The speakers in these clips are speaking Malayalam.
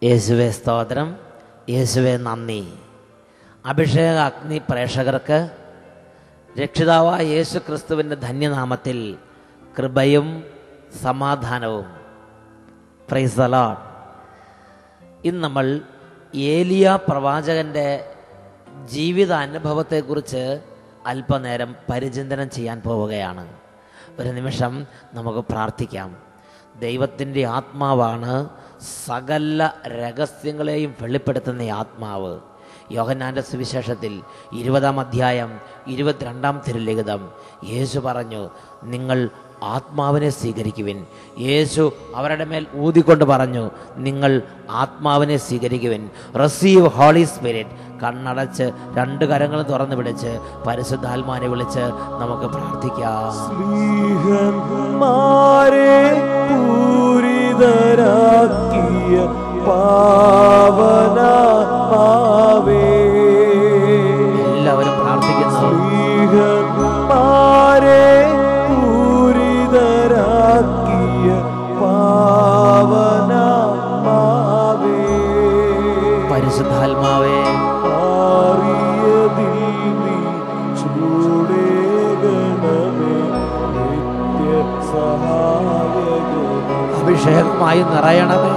യേശുവേ സ്തോത്രം, യേശുവേ നന്ദി. അഭിഷേക അഗ്നി പ്രേക്ഷകർക്ക് രക്ഷിതാവായ യേശു ക്രിസ്തുവിൻ്റെ ധന്യനാമത്തിൽ കൃപയും സമാധാനവും. Praise the Lord. ഇന്ന് നമ്മൾ ഏലിയ പ്രവാചകൻ്റെ ജീവിതാനുഭവത്തെക്കുറിച്ച് അല്പനേരം പരിചിന്തനം ചെയ്യാൻ പോവുകയാണ്. ഒരു നിമിഷം നമുക്ക് പ്രാർത്ഥിക്കാം. ദൈവത്തിൻ്റെ ആത്മാവാണ് സകല രഹസ്യങ്ങളെയും വെളിപ്പെടുത്തുന്ന ആത്മാവ്. യോഹന്നാൻ്റെ സുവിശേഷത്തിൽ 20-ാം അധ്യായം 22-ാം തിരുലിഖിതം യേശു പറഞ്ഞു, നിങ്ങൾ ആത്മാവിനെ സ്വീകരിക്കുവിൻ. യേശു അവരുടെ മേൽ ഊതിക്കൊണ്ട് പറഞ്ഞു, നിങ്ങൾ ആത്മാവിനെ സ്വീകരിക്കുവിൻ. Receive holy spirit. കണ്ണടച്ച് 2 കരങ്ങൾ തുറന്നു പിടിച്ച് പരിശുദ്ധാത്മാവിനെ വിളിച്ച് നമുക്ക് പ്രാർത്ഥിക്കാം. പൂരിതരാക്കിയ പാവനാത്മാവേ, എല്ലാവരും പ്രാർത്ഥിക്കുന്നു. പൂരിതരാക്കിയ പാവനാത്മാവേ, പരിശുദ്ധാത്മാവേ, അഭിഷേകമായി നിറയണമേ.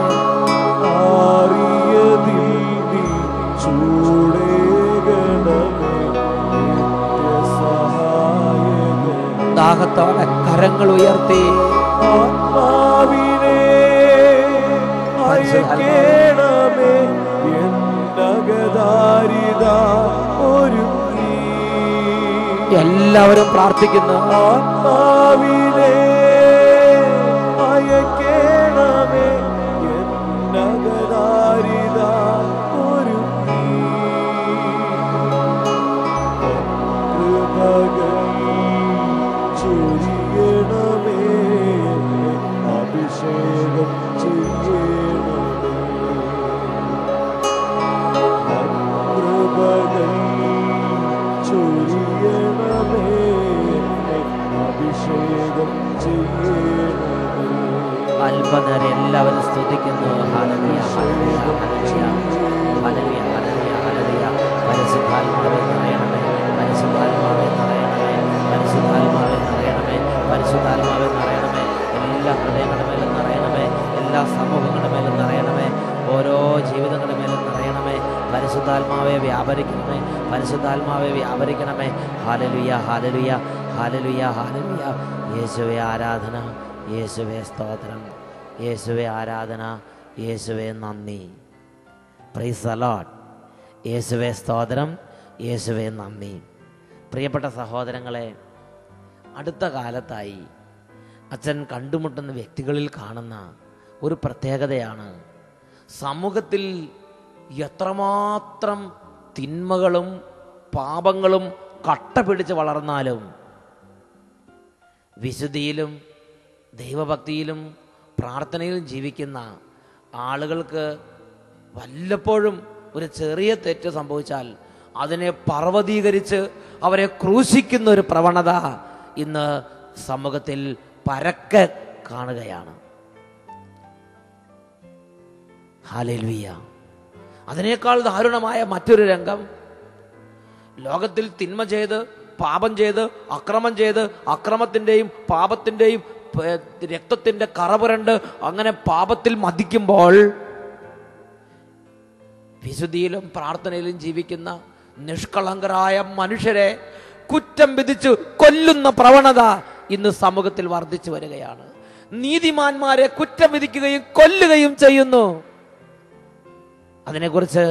ദാഹത്തോടെ കരങ്ങൾ ഉയർത്തി ആത്മാവിനെ അയക്കേണമേ, എന്നകദാരിത ഒരുക്കി. എല്ലാവരും പ്രാർത്ഥിക്കുന്നു. ആത്മാവിനെ അയക്കേണമേ, എന്നകദാരിത ഒരുക്കി. കൃപകൾ ചൊരിയണമേ, അഭിഷേകം ചെയ്യണമേ. കൃപകൾ ചൊരിയണമേ, അഭിഷേകം ചെയ്യണമേ. അല്പനേരം എല്ലാവരും സ്തുതിക്കുന്നു. Hallelujah, hallelujah, hallelujah, hallelujah, hallelujah, hallelujah. പരിശുദ്ധാത്മാവേ നിറയണമേ, പരിശുദ്ധാത്മാവേ നിറയണമേ, പരിശുദ്ധാത്മാവേ നിറയണമേ, പരിശുദ്ധാത്മാവേ നിറയണമേ. എല്ലാ ഹൃദയങ്ങളുടെ മേലും നിറയണമേ, എല്ലാ സമൂഹങ്ങളുടെ മേലും നിറയണമേ, ഓരോ ജീവിതങ്ങളുടെ മേലും നിറയണമേ. പരിശുദ്ധാത്മാവെ വ്യാപരിക്കണമേ, പരിശുദ്ധാത്മാവെ വ്യാപരിക്കണമേ. Hallelujah, hallelujah, hallelujah, hallelujah. യേശുവേ ആരാധന, യേശുവേ സ്തോത്രം, യേശുവേ ആരാധന, യേശുവേ നന്ദി. Praise the Lord. യേശുവേ സ്തോത്രം, യേശുവേ നന്ദി. പ്രിയപ്പെട്ട സഹോദരങ്ങളെ, അടുത്ത കാലത്തായി അച്ഛൻ കണ്ടുമുട്ടുന്ന വ്യക്തികളിൽ കാണുന്ന ഒരു പ്രത്യേകതയാണ് സമൂഹത്തിൽ എത്രമാത്രം തിന്മകളും പാപങ്ങളും കട്ട പിടിച്ച് വളർന്നാലും വിശുദ്ധിയിലും ദൈവഭക്തിയിലും പ്രാർത്ഥനയിലും ജീവിക്കുന്ന ആളുകൾക്ക് വല്ലപ്പോഴും ഒരു ചെറിയ തെറ്റ് സംഭവിച്ചാൽ അതിനെ പർവ്വതീകരിച്ച് അവരെ ക്രൂശിക്കുന്ന ഒരു പ്രവണത ഇന്ന് സമൂഹത്തിൽ പരക്കെ കാണുകയാണ്. ഹല്ലേലൂയ. അതിനേക്കാൾ ദാരുണമായ മറ്റൊരു രംഗം, ലോകത്തിൽ തിന്മ ചെയ്ത് പാപം ചെയ്ത് അക്രമം ചെയ്ത് അക്രമത്തിൻ്റെയും പാപത്തിൻ്റെയും രക്തത്തിൻ്റെ കറപുരണ്ട് അങ്ങനെ പാപത്തിൽ മതിക്കുമ്പോൾ വിശുദ്ധിയിലും പ്രാർത്ഥനയിലും ജീവിക്കുന്ന നിഷ്കളങ്കരായ മനുഷ്യരെ കുറ്റം വിധിച്ച് കൊല്ലുന്ന പ്രവണത ഇന്ന് സമൂഹത്തിൽ വർദ്ധിച്ചു വരികയാണ്. നീതിമാന്മാരെ കുറ്റം വിധിക്കുകയും കൊല്ലുകയും ചെയ്യുന്നു. അതിനെക്കുറിച്ച്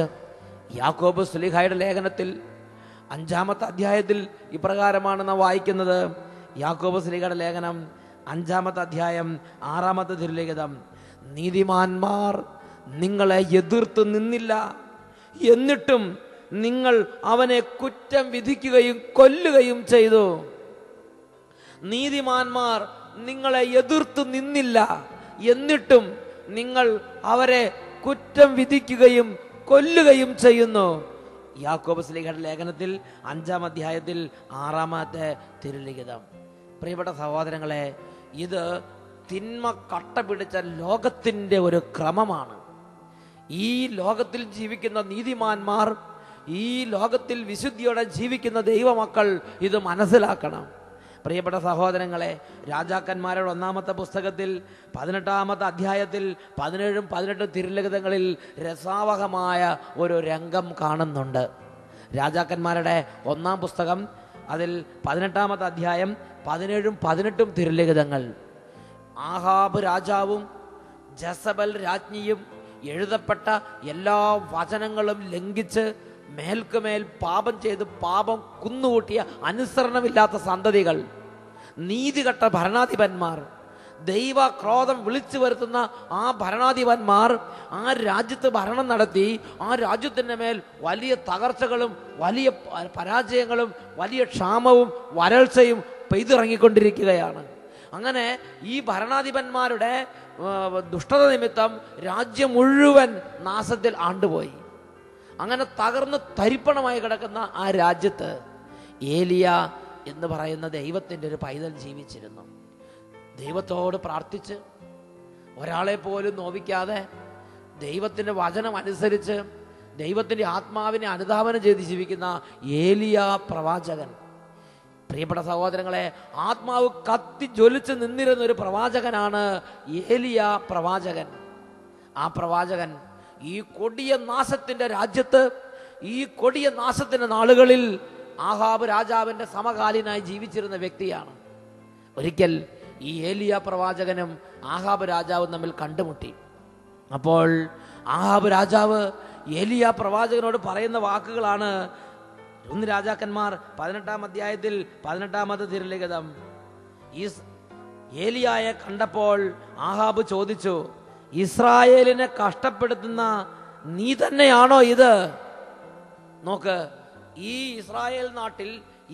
യാക്കോബ് ശ്ലീഹായുടെ ലേഖനത്തിൽ 5-ാമത്തെ അധ്യായത്തിൽ ഇപ്രകാരമാണ് നാം വായിക്കുന്നത്. യാക്കോബ് ശ്ലീഹയുടെ ലേഖനം 5-ാമത്തെ അധ്യായം 6-ാമത്തെ തിരുലിഖിതം. നീതിമാന്മാർ നിങ്ങളെ എതിർത്ത് നിന്നില്ല, എന്നിട്ടും നിങ്ങൾ അവനെ കുറ്റം വിധിക്കുകയും കൊല്ലുകയും ചെയ്തു. നീതിമാന്മാർ നിങ്ങളെ എതിർത്ത് നിന്നില്ല, എന്നിട്ടും നിങ്ങൾ അവരെ കുറ്റം വിധിക്കുകയും കൊല്ലുകയും ചെയ്യുന്നു. യാക്കോബ് ശ്ലീഹയുടെ ലേഖനത്തിൽ 5-ാം അധ്യായത്തിൽ 6-ാമത്തെ തിരുലിഖിതം. പ്രിയപ്പെട്ട സഹോദരങ്ങളെ, ഇത് തിന്മ കട്ട പിടിച്ച ലോകത്തിൻ്റെ ഒരു ക്രമമാണ്. ഈ ലോകത്തിൽ ജീവിക്കുന്ന നീതിമാന്മാർ, ഈ ലോകത്തിൽ വിശുദ്ധിയോടെ ജീവിക്കുന്ന ദൈവമക്കൾ ഇത് മനസ്സിലാക്കണം. പ്രിയപ്പെട്ട സഹോദരങ്ങളെ, രാജാക്കന്മാരുടെ 1-ാമത്തെ പുസ്തകത്തിൽ 18-ാമത്തെ അധ്യായത്തിൽ 17-18 തിരുലിഖിതങ്ങളിൽ രസാവഹമായ ഒരു രംഗം കാണുന്നുണ്ട്. രാജാക്കന്മാരുടെ 1-ാം പുസ്തകം അതിൽ 18-ാമത്തെ അധ്യായം 17-18 തിരുലിഖിതങ്ങൾ. ആഹാബ് രാജാവും ജസബൽ രാജ്ഞിയും എഴുതപ്പെട്ട എല്ലാ വചനങ്ങളും ലംഘിച്ച് മേൽക്കുമേൽ പാപം ചെയ്ത് പാപം കുന്നുകൂട്ടിയ അനുസരണമില്ലാത്ത സന്തതികൾ, നീതികെട്ട ഭരണാധിപന്മാർ, ദൈവ ക്രോധം വിളിച്ചു വരുത്തുന്ന ആ ഭരണാധിപന്മാർ ആ രാജ്യത്ത് ഭരണം നടത്തി ആ രാജ്യത്തിൻ്റെ മേൽ വലിയ തകർച്ചകളും വലിയ പരാജയങ്ങളും വലിയ ക്ഷാമവും വരൾച്ചയും പെയ്തിറങ്ങിക്കൊണ്ടിരിക്കുകയാണ്. അങ്ങനെ ഈ ഭരണാധിപന്മാരുടെ ദുഷ്ടത നിമിത്തം രാജ്യം മുഴുവൻ നാശത്തിൽ ആണ്ടുപോയി. അങ്ങനെ തകർന്ന് തരിപ്പണമായി കിടക്കുന്ന ആ രാജ്യത്ത് ഏലിയ എന്ന് പറയുന്ന ദൈവത്തിൻ്റെ ഒരു പൈതൽ ജീവിച്ചിരുന്നു. ദൈവത്തോട് പ്രാർത്ഥിച്ച് ഒരാളെ പോലും നോവിക്കാതെ ദൈവത്തിൻ്റെ വചനം അനുസരിച്ച് ദൈവത്തിൻ്റെ ആത്മാവിനെ അനുധാവനം ചെയ്ത് ജീവിക്കുന്ന ഏലിയ പ്രവാചകൻ. പ്രിയപ്പെട്ട സഹോദരങ്ങളെ, ആത്മാവ് കത്തി ജ്വലിച്ച് നിന്നിരുന്ന ഒരു പ്രവാചകനാണ് ഏലിയ പ്രവാചകൻ. ആ പ്രവാചകൻ ഈ കൊടിയ നാശത്തിന്റെ രാജ്യത്ത്, ഈ കൊടിയ നാശത്തിന്റെ നാളുകളിൽ ആഹാബ് രാജാവിന്റെ സമകാലീനായി ജീവിച്ചിരുന്ന വ്യക്തിയാണ്. ഒരിക്കൽ ഈ ഏലിയ പ്രവാചകനും ആഹാബ് രാജാവും തമ്മിൽ കണ്ടുമുട്ടി. അപ്പോൾ ആഹാബ് രാജാവ് ഏലിയ പ്രവാചകനോട് പറയുന്ന വാക്കുകളാണ് 1 രാജാക്കന്മാർ 18-ാം അധ്യായത്തിൽ 18-ാമത്തെ തിരുലിഖിതം. ഏലിയായെ കണ്ടപ്പോൾ ആഹാബ് ചോദിച്ചു, ഇസ്രായേലിനെ കഷ്ടപ്പെടുത്തുന്ന നീ തന്നെയാണോ ഇത്? നോക്ക്, ഈ ഇസ്രായേൽ നാട്ടിൽ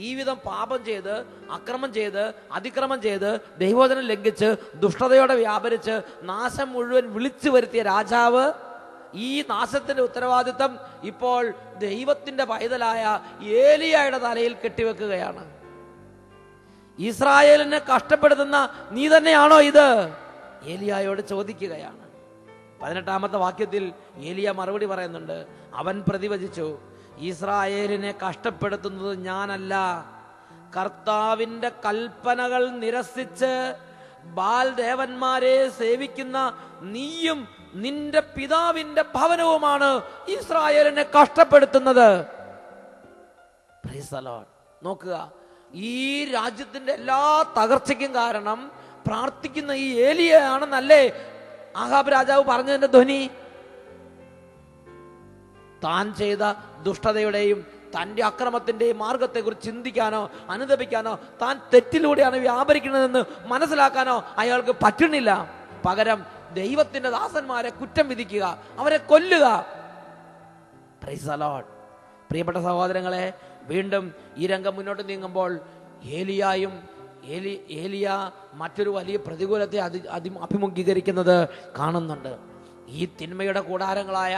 ഈ വിധം പാപം ചെയ്ത് അക്രമം ചെയ്ത് അതിക്രമം ചെയ്ത് ദൈവവചനം ലംഘിച്ച് ദുഷ്ടതയോടെ വ്യാപരിച്ച് നാശം മുഴുവൻ വിളിച്ചു വരുത്തിയ രാജാവ് ഈ നാശത്തിന്റെ ഉത്തരവാദിത്തം ഇപ്പോൾ ദൈവത്തിന്റെ പൈതലായ ഏലിയായുടെ തലയിൽ കെട്ടിവെക്കുകയാണ്. ഇസ്രായേലിനെ കഷ്ടപ്പെടുത്തുന്ന നീ തന്നെയാണോ ഇത്? ഏലിയായോട് ചോദിക്കുകയാണ്. 18-ാമത്തെ വാക്യത്തിൽ ഏലിയ മറുപടി പറയുന്നുണ്ട്. അവൻ പ്രതിവചിച്ചു, ഇസ്രായേലിനെ കഷ്ടപ്പെടുത്തുന്നത് ഞാനല്ല, കർത്താവിന്റെ കൽപ്പനകൾ നിരസിച്ച് ബാൽ ദേവന്മാരെ സേവിക്കുന്ന നീയും നിന്റെ പിതാവിന്റെ ഭവനവുമാണ് ഇസ്രായേലിനെ കഷ്ടപ്പെടുത്തുന്നത്. Price the Lord. നോക്കുക, ഈ രാജ്യത്തിന്റെ എല്ലാ തകർച്ചയ്ക്കും കാരണം പ്രാർത്ഥിക്കുന്ന ഈ ഏലിയയാണെന്നല്ലേ ആഹാബ് രാജാവ് പറഞ്ഞതിന്റെ ധ്വനി? താൻ ചെയ്ത ദുഷ്ടതയുടെയും തന്റെ അക്രമത്തിന്റെയും മാർഗത്തെക്കുറിച്ച് ചിന്തിക്കാനോ അനുദപിക്കാനോ താൻ തെറ്റിലൂടെയാണ് വ്യാപരിക്കുന്നതെന്ന് മനസ്സിലാക്കാനോ അയാൾക്ക് പറ്റുന്നില്ല. പകരം ദൈവത്തിന്റെ ദാസന്മാരെ കുറ്റം വിധിക്കുക, അവരെ കൊല്ലുക. Price the Lord. പ്രിയപ്പെട്ട സഹോദരങ്ങളെ, വീണ്ടും ഈ രംഗം മുന്നോട്ട് നീങ്ങുമ്പോൾ ഏലിയ മറ്റൊരു വലിയ പ്രതികൂലത്തെ അഭിമുഖീകരിക്കുന്നത് കാണുന്നുണ്ട്. ഈ തിന്മയുടെ കൂടാരങ്ങളായ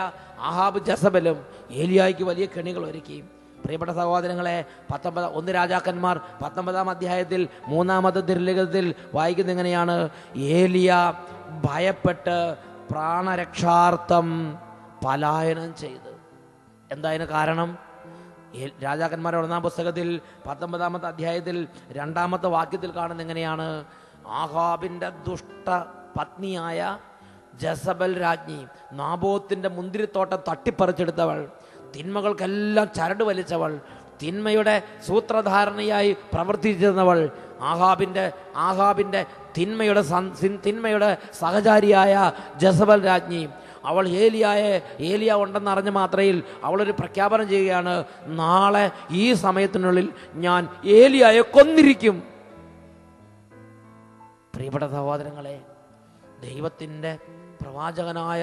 ആഹാബ് ജസബലും ഏലിയായ്ക്ക് വലിയ കെണികൾ ഒരുക്കി. പ്രിയപ്പെട്ട സഹോദരങ്ങളെ, 1 രാജാക്കന്മാർ 19-ാം അധ്യായത്തിൽ 3-ാമത്തെ തിരുലിഖിതത്തിൽ വായിക്കുന്ന എങ്ങനെയാണ്? ഏലിയ ഭയപ്പെട്ട് പ്രാണരക്ഷാർത്ഥം പലായനം ചെയ്ത്. എന്താ അതിന് കാരണം? രാജാക്കന്മാരുടെ 1-ാം പുസ്തകത്തിൽ 19-ാമത്തെ അധ്യായത്തിൽ 2-ാമത്തെ വാക്യത്തിൽ കാണുന്ന എങ്ങനെയാണ്? ആഹാബിന്റെ ദുഷ്ട പത്നിയായ ജസബൽ രാജ്ഞി, നാബോത്തിന്റെ മുന്തിരിത്തോട്ടം തട്ടിപ്പറിച്ചെടുത്തവൾ, തിന്മകൾക്കെല്ലാം ചരട് വലിച്ചവൾ, തിന്മയുടെ സൂത്രധാരണയായി പ്രവർത്തിച്ചിരുന്നവൾ, ആഹാബിന്റെ തിന്മയുടെ സഹചാരിയായ ജസബൽ രാജ്ഞി, അവൾ ഏലിയ ഉണ്ടെന്നറിഞ്ഞ മാത്രയിൽ അവളൊരു പ്രഖ്യാപനം ചെയ്യുകയാണ്, നാളെ ഈ സമയത്തിനുള്ളിൽ ഞാൻ ഏലിയായെ കൊന്നിരിക്കും. പ്രിയപ്പെട്ട സഹോദരങ്ങളെ, ദൈവത്തിൻ്റെ പ്രവാചകനായ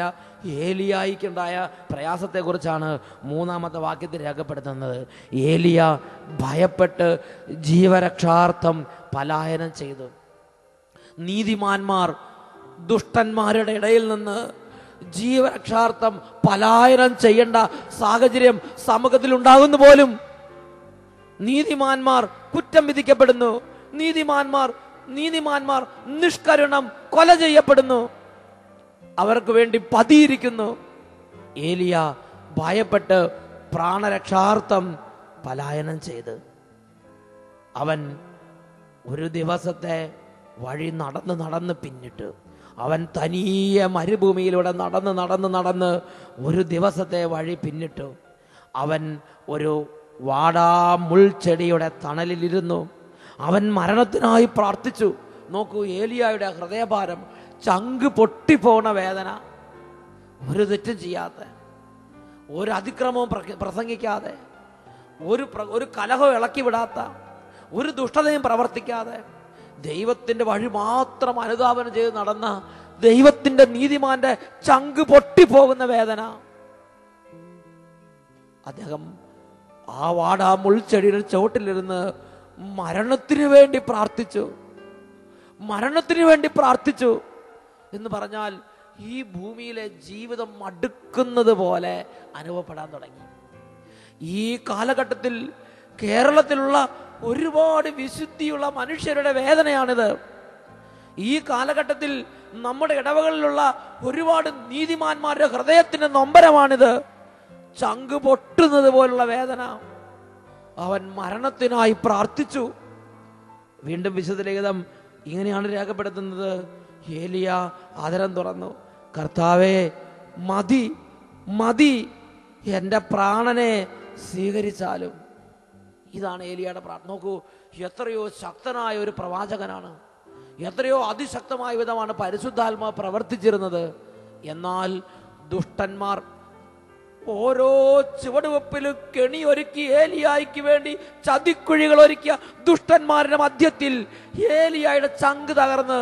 ഏലിയായിക്കുണ്ടായ പ്രയാസത്തെക്കുറിച്ചാണ് 3-ാമത്തെ വാക്യത്തിൽ രേഖപ്പെടുത്തുന്നത്. ഏലിയ ഭയപ്പെട്ട് ജീവരക്ഷാർത്ഥം പലായനം ചെയ്തു. നീതിമാന്മാർ ദുഷ്ടന്മാരുടെ ഇടയിൽ നിന്ന് ജീവരക്ഷാർത്ഥം പലായനം ചെയ്യേണ്ട സാഹചര്യം സമൂഹത്തിൽ ഉണ്ടാകുന്നു പോലും. നീതിമാന്മാർ കുറ്റം വിധിക്കപ്പെടുന്നു, നീതിമാന്മാർ നിഷ്കരുണം കൊല ചെയ്യപ്പെടുന്നു, അവർക്ക് വേണ്ടി പതിയിരിക്കുന്നു. ഏലിയ ഭയപ്പെട്ട് പ്രാണരക്ഷാർത്ഥം പലായനം ചെയ്ത് അവൻ ഒരു ദിവസത്തെ വഴി നടന്ന് പിന്നിട്ട് അവൻ തനിയെ മരുഭൂമിയിലൂടെ നടന്ന് ഒരു ദിവസത്തെ വഴി പിന്നിട്ടു. അവൻ ഒരു വാടാമുൾച്ചെടിയുടെ തണലിലിരുന്നു. അവൻ മരണത്തിനായി പ്രാർത്ഥിച്ചു. നോക്കൂ, ഏലിയായുടെ ഹൃദയഭാരം, ചങ്ക് പൊട്ടിപ്പോണ വേദന. ഒരു തെറ്റും ചെയ്യാത്ത, ഒരു അതിക്രമവും പ്രസംഗിക്കാതെ, ഒരു കലഹവും ഇളക്കി വിടാത്ത, ഒരു ദുഷ്ടതയും പ്രവർത്തിക്കാതെ ദൈവത്തിന്റെ വഴി മാത്രം അനുധാവനം ചെയ്ത് നടന്ന ദൈവത്തിന്റെ നീതിമാന്റെ ചങ്ക് പൊട്ടിപ്പോകുന്ന വേദന. അദ്ദേഹം ആ മുൾച്ചെടിയുടെ ചുവട്ടിലിരുന്ന് മരണത്തിന് വേണ്ടി പ്രാർത്ഥിച്ചു എന്ന് പറഞ്ഞാൽ ഈ ഭൂമിയിലെ ജീവിതം മടുക്കുന്നത് പോലെ അനുഭവപ്പെടാൻ തുടങ്ങി. ഈ കാലഘട്ടത്തിൽ കേരളത്തിലുള്ള ഒരുപാട് വിശുദ്ധിയുള്ള മനുഷ്യരുടെ വേദനയാണിത്. ഈ കാലഘട്ടത്തിൽ നമ്മുടെ ഇടവകളിലുള്ള ഒരുപാട് നീതിമാന്മാരുടെ ഹൃദയത്തിന്റെ നൊമ്പരമാണിത്. ചങ്ക് പൊട്ടുന്നത് പോലുള്ള വേദന. അവൻ മരണത്തിനായി പ്രാർത്ഥിച്ചു. വീണ്ടും വിശുദ്ധ ലിഖിതം ഇങ്ങനെയാണ് രേഖപ്പെടുത്തുന്നത്. ഏലിയ അധരം തുറന്നു, കർത്താവേ, മതി, എൻ്റെ പ്രാണനെ സ്വീകരിച്ചാലും. ഇതാണ് ഏലിയയുടെ പ്രാർത്ഥന. നോക്കൂ, എത്രയോ ശക്തനായ ഒരു പ്രവാചകനാണ്, എത്രയോ അതിശക്തമായ വിധമാണ് പരിശുദ്ധാത്മാവ് പ്രവർത്തിച്ചിരുന്നത്. എന്നാൽ ദുഷ്ടന്മാർ ഓരോ ചുവടുവെപ്പിലും കെണിയൊരുക്കി ഏലിയായ്ക്ക് വേണ്ടി ചതിക്കുഴികൾ ഒരുക്കിയ ദുഷ്ടന്മാരുടെ മധ്യത്തിൽ ഏലിയായുടെ ചങ്ക് തകർന്ന്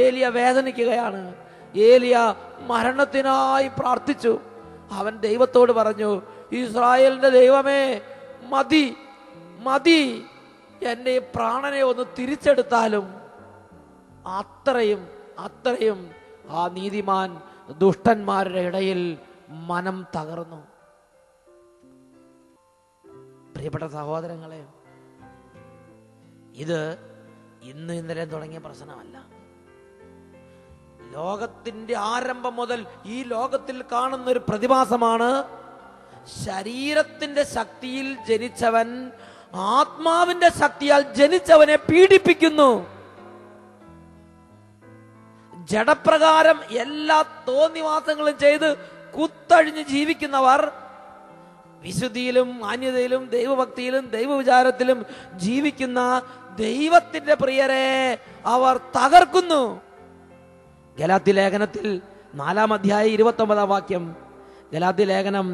ഏലിയ വേദനിക്കുകയാണ്. ഏലിയ മരണത്തിനായി പ്രാർത്ഥിച്ചു. അവൻ ദൈവത്തോട് പറഞ്ഞു, ഇസ്രായേലിന്റെ ദൈവമേ, മതി, എൻ്റെ ഈ പ്രാണനെ ഒന്ന് തിരിച്ചെടുത്താലും. അത്രയും ആ നീതിമാൻ ദുഷ്ടന്മാരുടെ ഇടയിൽ മനം തകർന്നു. പ്രിയപ്പെട്ട സഹോദരങ്ങളെ, ഇത് ഇന്ന് ഇന്നലെ തുടങ്ങിയ പ്രശ്നമല്ല. ലോകത്തിന്റെ ആരംഭം മുതൽ ഈ ലോകത്തിൽ കാണുന്ന ഒരു പ്രതിഭാസമാണ്. ശരീരത്തിന്റെ ശക്തിയിൽ ജനിച്ചവൻ ആത്മാവിന്റെ ശക്തിയാൽ ജനിച്ചവനെ പീഡിപ്പിക്കുന്നു. ജഡപ്രകാരം എല്ലാ തോന്നിവാസങ്ങളും ചെയ്ത് കുത്തഴിഞ്ഞ് ജീവിക്കുന്നവർ വിശുദ്ധിയിലും മാന്യതയിലും ദൈവഭക്തിയിലും ദൈവവിചാരത്തിലും ജീവിക്കുന്ന ദൈവത്തിന്റെ പ്രിയരെ അവർ തകർക്കുന്നു. ഗലാത്യ ലേഖനത്തിൽ 4-ാം അധ്യായം 29-ാം വാക്യം, ഗലാത്യ ലേഖനം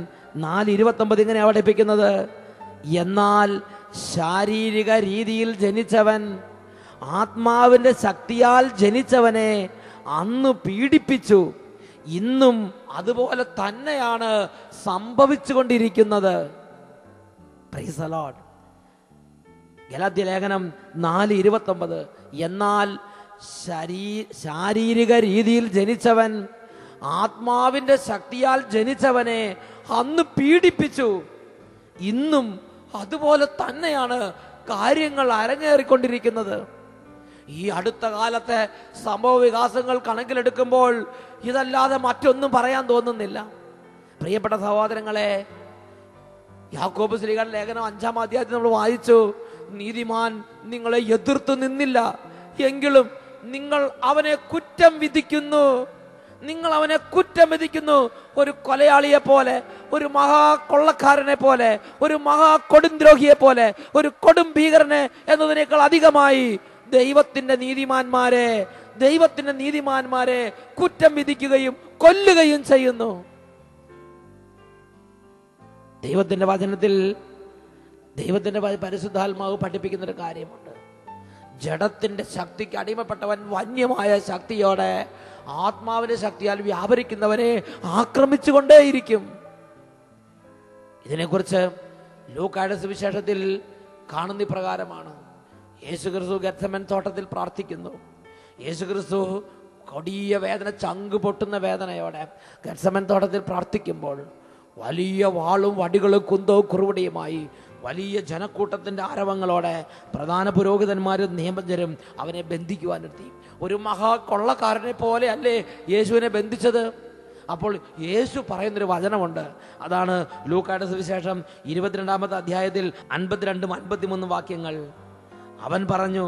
4:29 ഇങ്ങനെ അവതരിപ്പിക്കുന്നത്, എന്നാൽ ശാരീരിക രീതിയിൽ ജനിച്ചവൻ ആത്മാവിന്റെ ശക്തിയാൽ ജനിച്ചവനെ അന്ന് പീഡിപ്പിച്ചു, ഇന്നും അതുപോലെ തന്നെയാണ് സംഭവിച്ചുകൊണ്ടിരിക്കുന്നത്. Price the Lord. ഗലാത്യ ലേഖനം 4:29, എന്നാൽ ശാരീരിക രീതിയിൽ ജനിച്ചവൻ ആത്മാവിന്റെ ശക്തിയാൽ ജനിച്ചവനെ അന്ന് പീഡിപ്പിച്ചു, ഇന്നും അതുപോലെ തന്നെയാണ് കാര്യങ്ങൾ അരങ്ങേറിക്കൊണ്ടിരിക്കുന്നത്. ഈ അടുത്ത കാലത്തെ സംഭവ വികാസങ്ങൾ കണക്കിലെടുക്കുമ്പോൾ ഇതല്ലാതെ മറ്റൊന്നും പറയാൻ തോന്നുന്നില്ല. പ്രിയപ്പെട്ട സഹോദരങ്ങളെ, യാക്കോബ് ശ്ലീഹയുടെ ലേഖനം 5-ാം അധ്യായത്തിൽ നമ്മൾ വായിച്ചു, നീതിമാൻ നിങ്ങളെ എതിർത്തു നിന്നില്ല, എങ്കിലും നിങ്ങൾ അവനെ കുറ്റം വിധിക്കുന്നു. ഒരു കൊലയാളിയെ പോലെ, ഒരു മഹാകൊള്ളക്കാരനെ പോലെ, ഒരു മഹാകൊടുംദ്രോഹിയെ പോലെ, ഒരു കൊടും ഭീകരനെ എന്നതിനേക്കാൾ അധികമായി ദൈവത്തിന്റെ നീതിമാന്മാരെ കുറ്റം വിധിക്കുകയും കൊല്ലുകയും ചെയ്യുന്നു. ദൈവത്തിന്റെ വചനത്തിൽ ദൈവത്തിന്റെ പരിശുദ്ധാത്മാവ് പഠിപ്പിക്കുന്ന ഒരു കാര്യമുണ്ട്. ജഡത്തിന്റെ ശക്തിക്ക് അടിമപ്പെട്ടവൻ വന്യമായ ശക്തിയോടെ ആത്മാവിന്റെ ശക്തിയാൽ വ്യാപരിക്കുന്നവനെ ആക്രമിച്ചുകൊണ്ടേയിരിക്കും. ഇതിനെക്കുറിച്ച് ലൂക്കായുടെ സുവിശേഷത്തിൽ കാണുന്ന പ്രകാരമാണ്. യേശുക്രിസ്തു ഗെത്സമൻ തോട്ടത്തിൽ പ്രാർത്ഥിക്കുന്നു. യേശുക്രിസ്തു കൊടിയ വേദന, ചങ്ക് പൊട്ടുന്ന വേദനയോടെ ഗെത്സമൻ തോട്ടത്തിൽ പ്രാർത്ഥിക്കുമ്പോൾ വലിയ വാളും വടികളും കുന്തവും കുറുവടിയുമായി വലിയ ജനക്കൂട്ടത്തിന്റെ ആരവങ്ങളോടെ പ്രധാന പുരോഹിതന്മാരും നിയമജ്ഞരും അവനെ ബന്ധിക്കുവാനെത്തി. ഒരു മഹാകൊള്ളക്കാരനെ പോലെ അല്ലേ യേശുവിനെ ബന്ധിച്ചത്? അപ്പോൾ യേശു പറയുന്നൊരു വചനമുണ്ട്. അതാണ് ലൂക്കായുടെ സുവിശേഷം 22-ാമത്തെ അധ്യായത്തിൽ 52-53 വാക്യങ്ങൾ. അവൻ പറഞ്ഞു,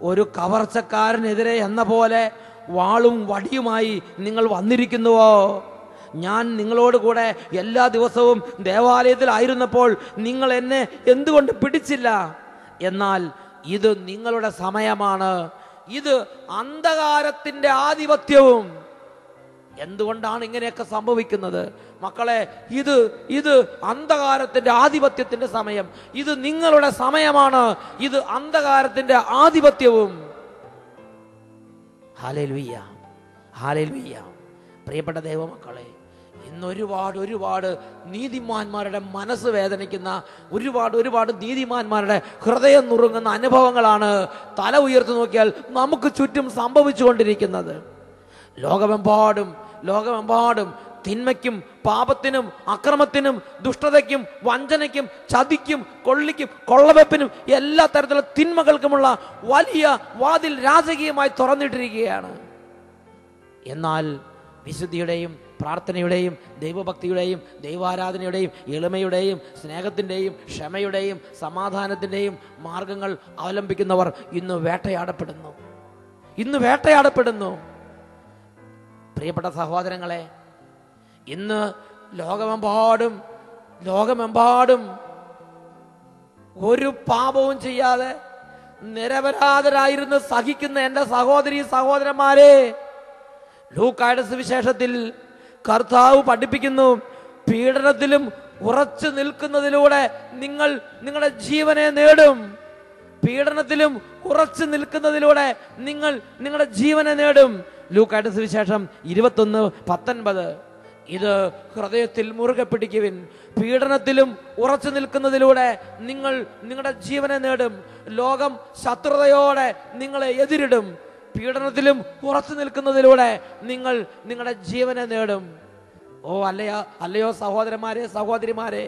ഒരു കവർച്ചക്കാരനെതിരെ എന്ന പോലെ വാളും വടിയുമായി നിങ്ങൾ വന്നിരിക്കുന്നുവോ? ഞാൻ നിങ്ങളോട് കൂടെ എല്ലാ ദിവസവും ദേവാലയത്തിലായിരുന്നപ്പോൾ നിങ്ങൾ എന്നെ എന്തുകൊണ്ട് പിടിച്ചില്ല? എന്നാൽ ഇത് നിങ്ങളുടെ സമയമാണ്. ഇത് അന്ധകാരത്തിന്റെ ആധിപത്യവും. എന്തുകൊണ്ടാണ് ഇങ്ങനെയൊക്കെ സംഭവിക്കുന്നത് മക്കളെ? ഇത് അന്ധകാരത്തിന്റെ ആധിപത്യത്തിന്റെ സമയം. ഇത് നിങ്ങളുടെ സമയമാണ്. ഇത് അന്ധകാരത്തിന്റെ ആധിപത്യവും. Hallelujah, hallelujah. പ്രിയപ്പെട്ട ദൈവമക്കളെ, ഇന്ന് ഒരുപാട് നീതിമാന്മാരുടെ മനസ്സ് വേദനിക്കുന്ന, ഒരുപാട് നീതിമാന്മാരുടെ ഹൃദയം നുറുങ്ങുന്ന അനുഭവങ്ങളാണ് തല ഉയർത്തി നോക്കിയാൽ നമുക്ക് ചുറ്റും സംഭവിച്ചുകൊണ്ടിരിക്കുന്നത്. ലോകമെമ്പാടും തിന്മയ്ക്കും പാപത്തിനും അക്രമത്തിനും ദുഷ്ടതയ്ക്കും വഞ്ചനയ്ക്കും ചതിക്കും കൊള്ളിക്കും കൊള്ളവെപ്പിനും എല്ലാ തരത്തിലുള്ള തിന്മകൾക്കുമുള്ള വലിയ വാതിൽ രാജകീയമായി തുറന്നിട്ടിരിക്കുകയാണ്. എന്നാൽ വിശുദ്ധിയുടെയും പ്രാർത്ഥനയുടെയും ദൈവഭക്തിയുടെയും ദൈവാരാധനയുടെയും എളിമയുടെയും സ്നേഹത്തിൻ്റെയും ക്ഷമയുടെയും സമാധാനത്തിൻ്റെയും മാർഗങ്ങൾ അവലംബിക്കുന്നവർ ഇന്ന് വേട്ടയാടപ്പെടുന്നു. പ്രിയപ്പെട്ട സഹോദരങ്ങളെ, ഇന്ന് ലോകമെമ്പാടും ഒരു പാപവും ചെയ്യാതെ നിരപരാധരായിരുന്ന് സഹിക്കുന്ന എൻ്റെ സഹോദരീ സഹോദരന്മാരെ, ലൂക്കായുടെ സുവിശേഷത്തിൽ കർത്താവ് പഠിപ്പിക്കുന്നു, പീഡനത്തിലും ഉറച്ചു നിൽക്കുന്നതിലൂടെ നിങ്ങൾ നിങ്ങളുടെ ജീവനെ നേടും. പീഡനത്തിലും ഉറച്ചു നിൽക്കുന്നതിലൂടെ നിങ്ങൾ നിങ്ങളുടെ ജീവനെ നേടും. ലൂക്കായുടെ സുവിശേഷം 21:19. ഇത് ഹൃദയത്തിൽ മുറുകെ പിടിക്കുവിൻ. പീഡനത്തിലും ഉറച്ചു നിൽക്കുന്നതിലൂടെ നിങ്ങൾ നിങ്ങളുടെ ജീവനെ നേടും. ലോകം ശത്രുതയോടെ നിങ്ങളെ എതിരിടും. പീഡനത്തിലും ഉറച്ചു നിൽക്കുന്നതിലൂടെ നിങ്ങൾ നിങ്ങളുടെ ജീവനെ നേടും. അല്ലയോ സഹോദരന്മാരെ, സഹോദരിമാരെ,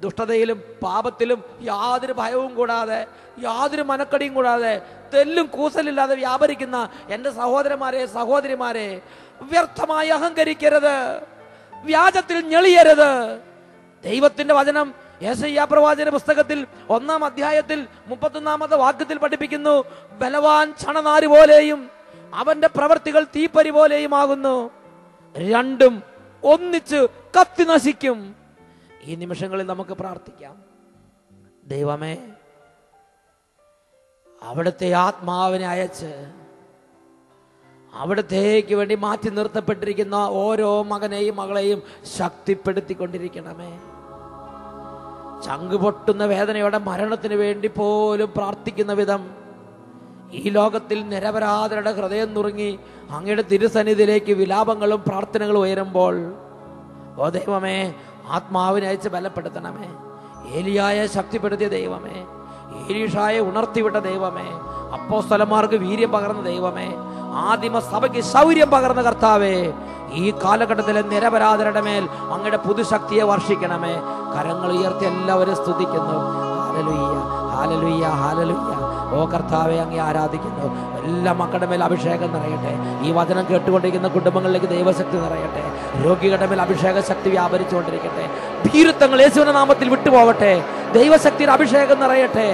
ദുഷ്ടതയിലും പാപത്തിലും യാതൊരു ഭയവും കൂടാതെ, യാതൊരു മനക്കടിയും കൂടാതെ, തെല്ലും കൂസലില്ലാതെ വ്യാപരിക്കുന്ന എൻ്റെ സഹോദരന്മാരെ, സഹോദരിമാരെ, വ്യർത്ഥമായി അഹങ്കരിക്കരുത്, വ്യാജത്തിൽ ഞെളിയരുത്. ദൈവത്തിന്റെ വചനം യെശയ്യാ പ്രവാചകന്റെ പുസ്തകത്തിൽ 1-ാം അധ്യായത്തിൽ 31-ാമത്തെ വാക്യത്തിൽ പഠിപ്പിക്കുന്നു, ബലവാൻ ചണനാര് പോലെയും അവന്റെ പ്രവൃത്തികൾ തീപ്പരി പോലെയും ആകുന്നു, രണ്ടും ഒന്നിച്ച് കത്തി നശിക്കും. ഈ നിമിഷങ്ങളിൽ നമുക്ക് പ്രാർത്ഥിക്കാം. ദൈവമേ, അവിടുത്തെ ആത്മാവിനെ അയച്ച് അവിടത്തേക്ക് വേണ്ടി മാറ്റി നിർത്തപ്പെട്ടിരിക്കുന്ന ഓരോ മകനെയും മകളെയും ശക്തിപ്പെടുത്തിക്കൊണ്ടിരിക്കണമേ. ചങ്കുപൊട്ടുന്ന വേദനയോടെ മരണത്തിന് വേണ്ടി പോലും പ്രാർത്ഥിക്കുന്ന വിധം ഈ ലോകത്തിൽ നിരപരാധരുടെ ഹൃദയം നുറുങ്ങി അങ്ങയുടെ തിരുസന്നിധിയിലേക്ക് വിലാപങ്ങളും പ്രാർത്ഥനകളും ഉയരുമ്പോൾ, ഓ ദൈവമേ, ആത്മാവിനെ അയച്ച് ബലപ്പെടുത്തണമേ. ഏലിയായെ ശക്തിപ്പെടുത്തിയ ദൈവമേ, ഏലീഷായെ ഉണർത്തിവിട്ട ദൈവമേ, അപ്പോസ്തലന്മാർക്ക് വീര്യം പകർന്ന ദൈവമേ, ആദിമ സഭയ്ക്ക് ശൗര്യം പകർന്ന കർത്താവേ, ഈ കാലഘട്ടത്തിലെ നിരപരാധരുടെ മേൽ അങ്ങയുടെ പുതുശക്തിയെ വർഷിക്കണമേ. കരങ്ങൾ ഉയർത്തി എല്ലാവരും സ്തുതിക്കുന്നു. Hallelujah, hallelujah, hallelujah. ഓ കർത്താവെ, അങ്ങേ ആരാധിക്കുന്നു. എല്ലാ മക്കളുടെ മേൽ അഭിഷേകം നിറയട്ടെ. ഈ വചനം കേട്ടുകൊണ്ടിരിക്കുന്ന കുടുംബങ്ങളിലേക്ക് ദൈവശക്തി നിറയട്ടെ. രോഗികളുടെ മേൽ അഭിഷേക ശക്തി വ്യാപരിച്ചുകൊണ്ടിരിക്കട്ടെ. ഭീരുത്വങ്ങൾ യേശുവിന്റെ നാമത്തിൽ വിട്ടുപോകട്ടെ. ദൈവശക്തിയുടെ അഭിഷേകം നിറയട്ടെ.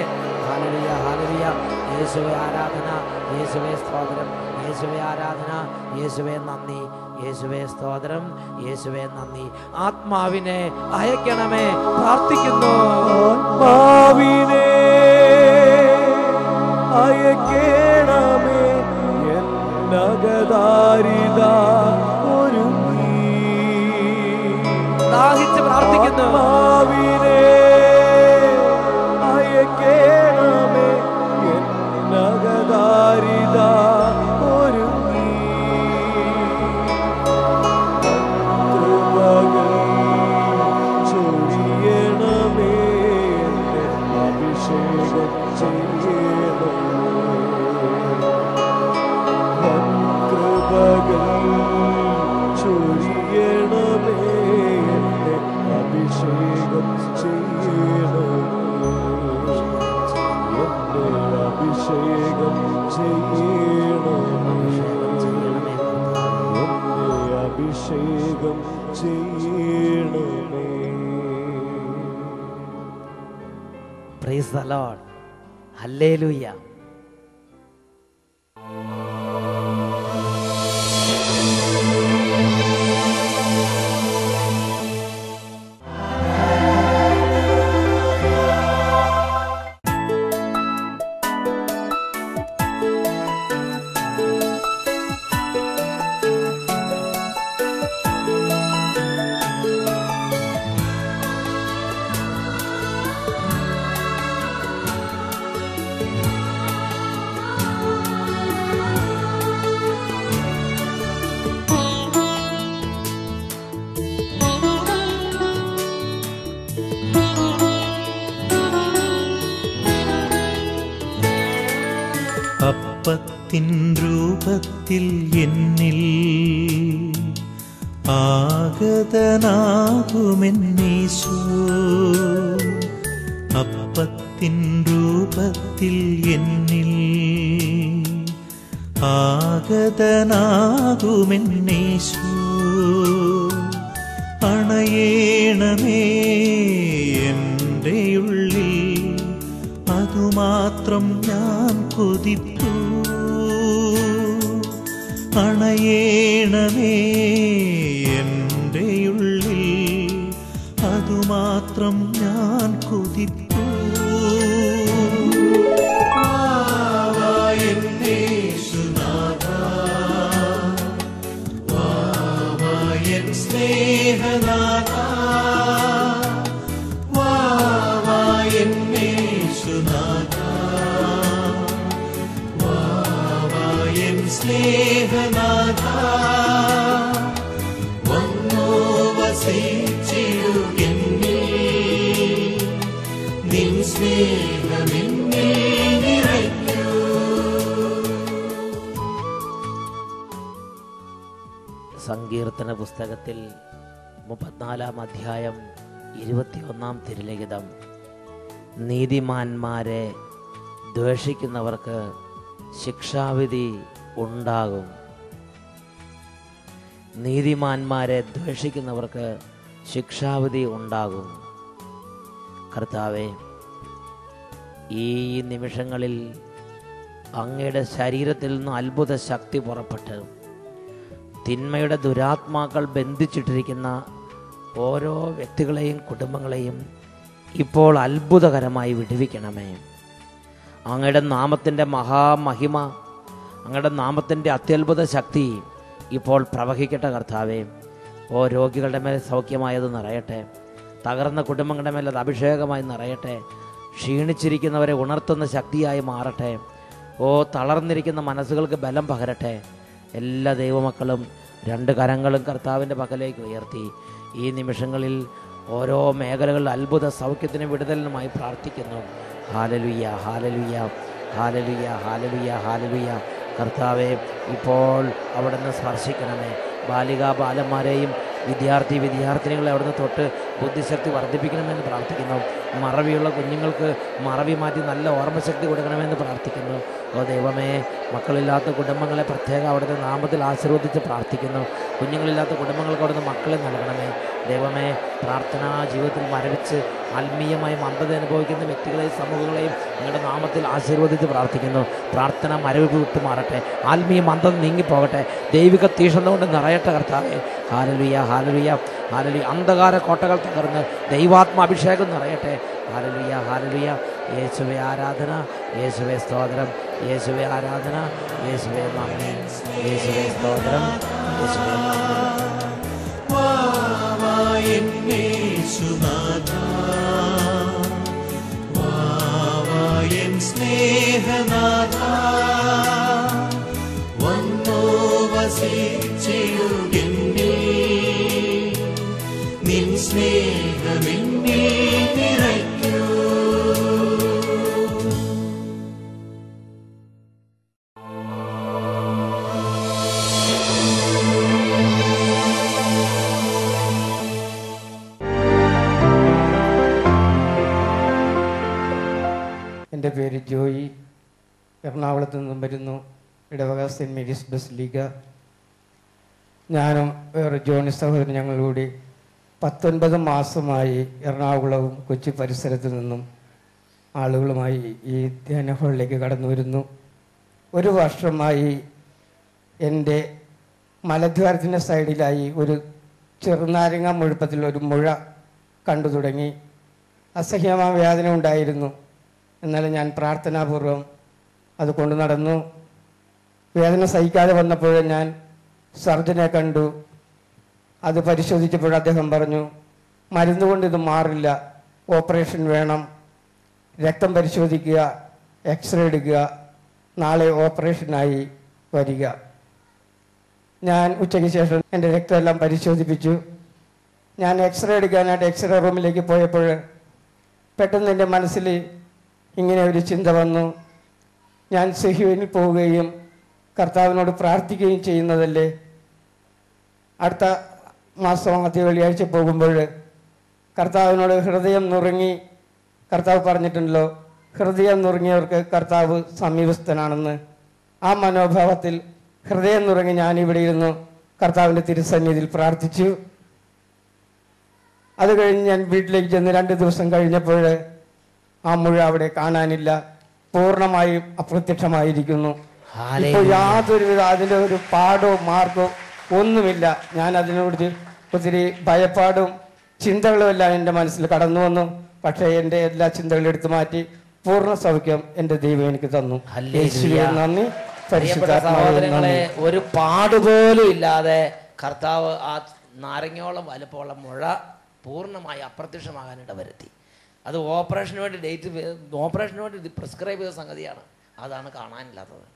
Hallelujah, hallelujah. യേശുവേ ആരാധന, യേശുവേ സ്തോത്രം, യേശുവേ ആരാധന, യേശുവേ നന്ദി, യേശുവേ സ്തോത്രം, യേശുവേ നന്ദി. ആത്മാവിനെ അയക്കണമേ, പ്രാർത്ഥിക്കുന്നു. ആത്മാവിനെ അയക്കണമേ, എന്നകദാരിത ഒരുങ്ങി. ദാഹിച്ച് പ്രാർത്ഥിക്കുന്നു. ആത്മാവിനെ അയക്കണമേ, എന്നകദാരിത ഒരുങ്ങി. കൃപകൾ ചൊരിയണമേ, അഭിഷേകം ചെയ്യണമേ. കൃപകൾ ചൊരിയണമേ, അഭിഷേകം ചെയ്യണമേ. അഭിഷേകം ചെയ്യണമേ, അഭിഷേകം പ്രൈസ് ദി ലോർഡ്. ഹല്ലേലൂയ. അപ്പത്തിൻ രൂപത്തിൽ എന്നിൽ ആഗതനാകുമെന്നീശോ, അപ്പത്തിൻ രൂപത്തിൽ എന്നിൽ ആഗതനാകുമെന്നീശോ, അണയേണമേ എൻ്റെ ഉള്ളിൽ അതുമാത്രം ഞാൻ കൊതിപ്പൂ, അണയേണമേ എൻ്റെ ഉള്ളിൽ അതുമാത്രം ഞാൻ കൊതിപ്പൂ. വാവായൻ സ്നേഹനാഥാ, വാവായൻ യേശുനാഥാ, വാവായൻ സ്നേഹനാഥാ, വന്നോ വസിച്ചിടുകെന്നിൽ, നിൻ സ്നേഹമെന്നിൽ നിറയ്ക്കൂ. സങ്കീർത്തന പുസ്തകത്തിൽ 34 അധ്യായം 21 തിരുലിഖിതം, നീതിമാന്മാരെ ദ്വേഷിക്കുന്നവർക്ക് ശിക്ഷാവിധി ഉണ്ടാകും. നീതിമാന്മാരെ ദ്വേഷിക്കുന്നവർക്ക് ശിക്ഷാവിധി ഉണ്ടാകും. കർത്താവേ, ഈ നിമിഷങ്ങളിൽ അങ്ങയുടെ ശരീരത്തിൽ നിന്ന് അത്ഭുത ശക്തി പുറപ്പെട്ട് തിന്മയുടെ ദുരാത്മാക്കൾ ബന്ധിച്ചിട്ടിരിക്കുന്ന ഓരോ വ്യക്തികളെയും കുടുംബങ്ങളെയും ഇപ്പോൾ അത്ഭുതകരമായി വിടുവിക്കണമേ. അങ്ങയുടെ നാമത്തിൻ്റെ മഹാമഹിമ, അങ്ങയുടെ നാമത്തിൻ്റെ അത്യത്ഭുത ശക്തി ഇപ്പോൾ പ്രവഹിക്കട്ടെ കർത്താവേ. ഓ രോഗികളുടെ മേൽ സൗഖ്യമായത് നിറയട്ടെ, തകർന്ന കുടുംബങ്ങളുടെ മേൽ അത് അഭിഷേകമായി നിറയട്ടെ, ക്ഷീണിച്ചിരിക്കുന്നവരെ ഉണർത്തുന്ന ശക്തിയായി മാറട്ടെ. ഓ തളർന്നിരിക്കുന്ന മനസ്സുകൾക്ക് ബലം പകരട്ടെ. എല്ലാ ദൈവമക്കളും 2 കരങ്ങളും കർത്താവിൻ്റെ പക്കലേക്ക് ഉയർത്തി ഈ നിമിഷങ്ങളിൽ ഓരോ മേഖലകളിൽ അത്ഭുത സൗഖ്യത്തിനും വിടുതലിനുമായി പ്രാർത്ഥിക്കുന്നു. Hallelujah, hallelujah, hallelujah, hallelujah, hallelujah. കർത്താവെ, ഇപ്പോൾ അവിടുന്ന് സ്പർശിക്കണമേ. ബാലികാ ബാലന്മാരെയും വിദ്യാർത്ഥിനികളെ അവിടുന്ന് തൊട്ട് ബുദ്ധിശക്തി വർദ്ധിപ്പിക്കണമെന്ന് പ്രാർത്ഥിക്കുന്നു. മറവിയുള്ള കുഞ്ഞുങ്ങൾക്ക് മറവി മാറ്റി നല്ല ഓർമ്മശക്തി കൊടുക്കണമെന്ന് പ്രാർത്ഥിക്കുന്നു. ഓ ദൈവമേ, മക്കളില്ലാത്ത കുടുംബങ്ങളെ പ്രത്യേകം അവിടുത്തെ നാമത്തിൽ ആശീർവദിച്ച് പ്രാർത്ഥിക്കുന്നു. കുഞ്ഞുങ്ങളില്ലാത്ത കുടുംബങ്ങൾക്ക് അവിടുന്ന് മക്കളെ നൽകണമേ. ദൈവമേ, പ്രാർത്ഥനാ ജീവിതത്തിൽ മരവിച്ച് ആത്മീയമായി മന്ദത അനുഭവിക്കുന്ന വ്യക്തികളെയും സമൂഹങ്ങളെയും നിങ്ങളുടെ നാമത്തിൽ ആശീർവദിച്ച് പ്രാർത്ഥിക്കുന്നു. പ്രാർത്ഥന മരവിപ്പ് വിട്ടുമാറട്ടെ, ആത്മീയ മന്ദത നീങ്ങിപ്പോകട്ടെ, ദൈവിക തീഷ്ണത കൊണ്ട് നിറയട്ടെ കർത്താവേ. Hallelujah, hallelujah, hallelujah. അന്ധകാര കോട്ടകൾ തകർന്ന് ദൈവാത്മാഭിഷേകം നിറയട്ടെ. Hallelujah, hallelujah. യേശുവേ ആരാധന, യേശുവേ സ്തോത്രം, യേശുവേ ആരാധന, യേശുവേ നന്ദി, യേശുവേ സ്തോത്രം, യേശുവേ നന്ദി. വാവായൻ യേശുനാഥാ, വാവായൻ സ്നേഹനാഥാ, വന്നോ വസിച്ചിടുകെന്നിൽ, നിൻ സ്നേഹമെന്നിൽ നിറയ്ക്കൂ. എൻ്റെ പേര് ജോയി, എറണാകുളത്ത് നിന്നും വരുന്നു. ഇടവക സെൻറ്റ് മേരീസ് ബസിലിക്ക. ഞാനും വേറെ ജോണി സഹോദരൻ ഞങ്ങൾ കൂടി 19 മാസമായി എറണാകുളവും കൊച്ചി പരിസരത്തു നിന്നും ആളുകളുമായി ഈ ധ്യാന ഹാളിലേക്ക് കടന്നു വരുന്നു. ഒരു വർഷമായി എൻ്റെ മലദ്വാരത്തിൻ്റെ സൈഡിലായി ഒരു ചെറുനാരങ്ങ മുഴുപ്പത്തിൽ ഒരു മുഴ കണ്ടു തുടങ്ങി. അസഹ്യമായ വേദന ഉണ്ടായിരുന്നു. എന്നാൽ ഞാൻ പ്രാർത്ഥനാപൂർവം അത് കൊണ്ടു നടന്നു. വേദന സഹിക്കാതെ വന്നപ്പോൾ ഞാൻ സർജനെ കണ്ടു. അത് പരിശോധിച്ചപ്പോൾ അദ്ദേഹം പറഞ്ഞു, മരുന്ന് കൊണ്ട് ഇത് മാറില്ല, ഓപ്പറേഷൻ വേണം, രക്തം പരിശോധിക്കുക, എക്സ്റേ എടുക്കുക, നാളെ ഓപ്പറേഷനായി വരിക. ഞാൻ ഉച്ചയ്ക്ക് ശേഷം എൻ്റെ രക്തമെല്ലാം പരിശോധിപ്പിച്ചു. ഞാൻ എക്സ്റേ എടുക്കാനായിട്ട് എക്സ്റേ റൂമിലേക്ക് പോയപ്പോൾ പെട്ടെന്ന് എൻ്റെ മനസ്സിൽ ഇങ്ങനെ ഒരു ചിന്ത വന്നു, ഞാൻ സെഹ്യോനിൽ പോവുകയും കർത്താവിനോട് പ്രാർത്ഥിക്കുകയും ചെയ്യുന്നതല്ലേ. അടുത്ത മാസം ആദ്യ വെള്ളിയാഴ്ച പോകുമ്പോൾ കർത്താവിനോട് ഹൃദയം നുറുങ്ങി, കർത്താവ് പറഞ്ഞിട്ടുണ്ടല്ലോ, ഹൃദയം നുറുങ്ങിയവർക്ക് കർത്താവ് സമീപസ്ഥനാണെന്ന്. ആ മനോഭാവത്തിൽ ഹൃദയം നുറുങ്ങി ഞാനിവിടെ ഇരുന്നു കർത്താവിൻ്റെ തിരുസന്നിധിയിൽ പ്രാർത്ഥിച്ചു. അത് കഴിഞ്ഞ് ഞാൻ വീട്ടിലേക്ക് ചെന്ന് 2 ദിവസം കഴിഞ്ഞപ്പോൾ ആ മുഴ അവിടെ കാണാനില്ല, പൂർണ്ണമായും അപ്രത്യക്ഷമായിരിക്കുന്നു. ഇപ്പോൾ യാതൊരുവിധ അതിൻ്റെ ഒരു പാടോ മാർഗോ ഒന്നുമില്ല. ഞാൻ അതിനോട് ഒത്തിരി ഭയപ്പാടും ചിന്തകളും എല്ലാം എൻ്റെ മനസ്സിൽ കടന്നു വന്നു. പക്ഷേ എൻ്റെ എല്ലാ ചിന്തകളും എടുത്തു മാറ്റി പൂർണ്ണ സൗഖ്യം എൻ്റെ ദൈവം എനിക്ക് തന്നു. നന്ദി. സഹോദരങ്ങളെ, ഒരു പാടുപോലും ഇല്ലാതെ കർത്താവ് ആ നാരങ്ങയോളം വലുപ്പമുള്ള മുഴ പൂർണ്ണമായി അപ്രത്യക്ഷമാകാനിട വരുത്തി. അത് ഓപ്പറേഷന് വേണ്ടി പ്രിസ്ക്രൈബ് ചെയ്ത സംഗതിയാണ്. അതാണ് കാണാനില്ലാത്തത്.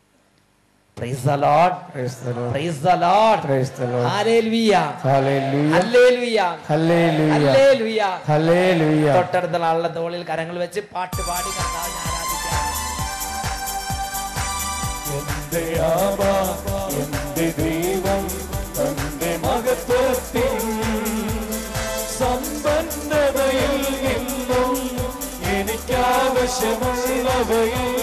Praise the Lord. Praise the Lord. Praise the Lord. Praise the Lord. Hallelujah. Hallelujah. Hallelujah. Hallelujah. Hallelujah. Hallelujah. തൊട്ടടുത്ത ആളുടെ തോളിൽ കരങ്ങൾ വെച്ച് പാട്ട് പാടി കർത്താവിനെ ആരാധിക്കാം. എന്റെ ആബാ, എന്റെ ദൈവം, തന്റെ മഹത്വത്തിൽ സമ്പന്നതയിൽ നിന്നും എനിക്കാവശ്യമുള്ളവയിൽ